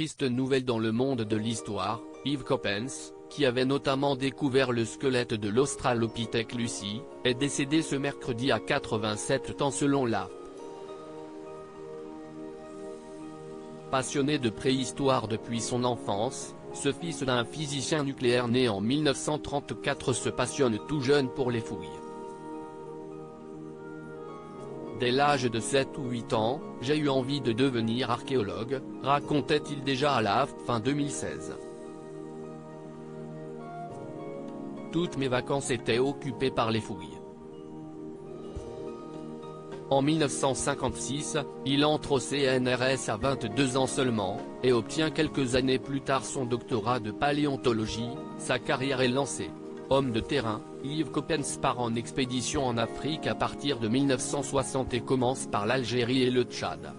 triste nouvelle dans le monde de l'histoire. Yves Coppens, qui avait notamment découvert le squelette de l'Australopithèque Lucy, est décédé ce mercredi à 87 ans selon la. Passionné de préhistoire depuis son enfance, ce fils d'un physicien nucléaire né en 1934 se passionne tout jeune pour les fouilles. Dès l'âge de 7 ou 8 ans, j'ai eu envie de devenir archéologue, racontait-il déjà à la fin 2016. Toutes mes vacances étaient occupées par les fouilles. En 1956, il entre au CNRS à 22 ans seulement, et obtient quelques années plus tard son doctorat de paléontologie. Sa carrière est lancée. Homme de terrain, Yves Coppens part en expédition en Afrique à partir de 1960 et commence par l'Algérie et le Tchad.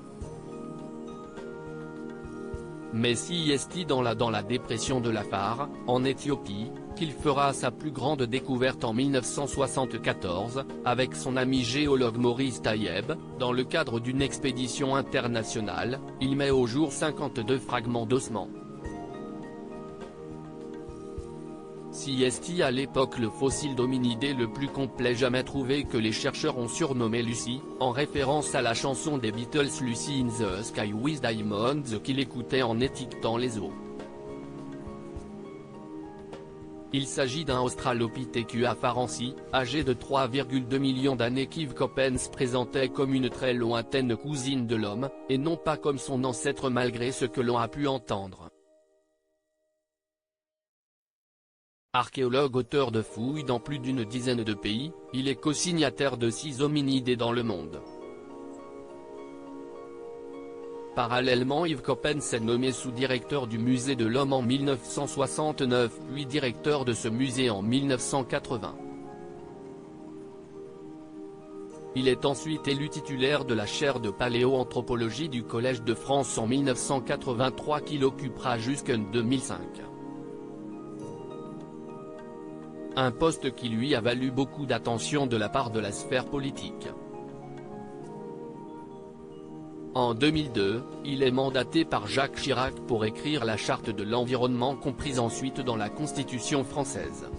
Mais c'est dans la dépression de l'Afar, en Éthiopie, qu'il fera sa plus grande découverte en 1974, avec son ami géologue Maurice Tayeb. Dans le cadre d'une expédition internationale, il met au jour 52 fragments d'ossements. C'est à l'époque le fossile d'hominidé le plus complet jamais trouvé que les chercheurs ont surnommé Lucy, en référence à la chanson des Beatles Lucy in the Sky with Diamonds qu'il écoutait en étiquetant les os. Il s'agit d'un Australopithecus afarensis, âgé de 3,2 millions d'années qu'Yves Coppens présentait comme une très lointaine cousine de l'homme, et non pas comme son ancêtre malgré ce que l'on a pu entendre. Archéologue auteur de fouilles dans plus d'une dizaine de pays, il est co-signataire de 6 hominidés dans le monde. Parallèlement, Yves Coppens est nommé sous-directeur du musée de l'Homme en 1969 puis directeur de ce musée en 1980. Il est ensuite élu titulaire de la chaire de paléoanthropologie du Collège de France en 1983 qu'il occupera jusqu'en 2005. Un poste qui lui a valu beaucoup d'attention de la part de la sphère politique. En 2002, il est mandaté par Jacques Chirac pour écrire la charte de l'environnement comprise ensuite dans la Constitution française.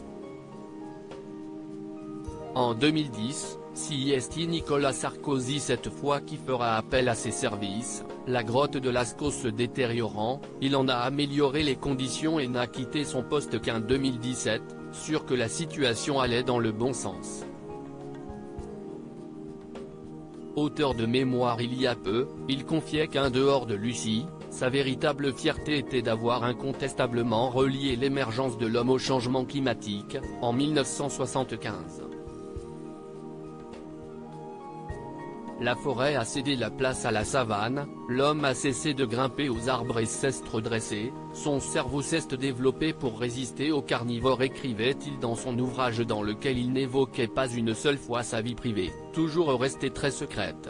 En 2010, c'est Nicolas Sarkozy cette fois qui fera appel à ses services, la grotte de Lascaux se détériorant, il en a amélioré les conditions et n'a quitté son poste qu'en 2017, sûr que la situation allait dans le bon sens. Auteur de mémoire il y a peu, il confiait qu'en dehors de Lucy, sa véritable fierté était d'avoir incontestablement relié l'émergence de l'homme au changement climatique, en 1975. La forêt a cédé la place à la savane, l'homme a cessé de grimper aux arbres et s'est redressé, son cerveau s'est développé pour résister aux carnivores, écrivait-il dans son ouvrage dans lequel il n'évoquait pas une seule fois sa vie privée, toujours restée très secrète.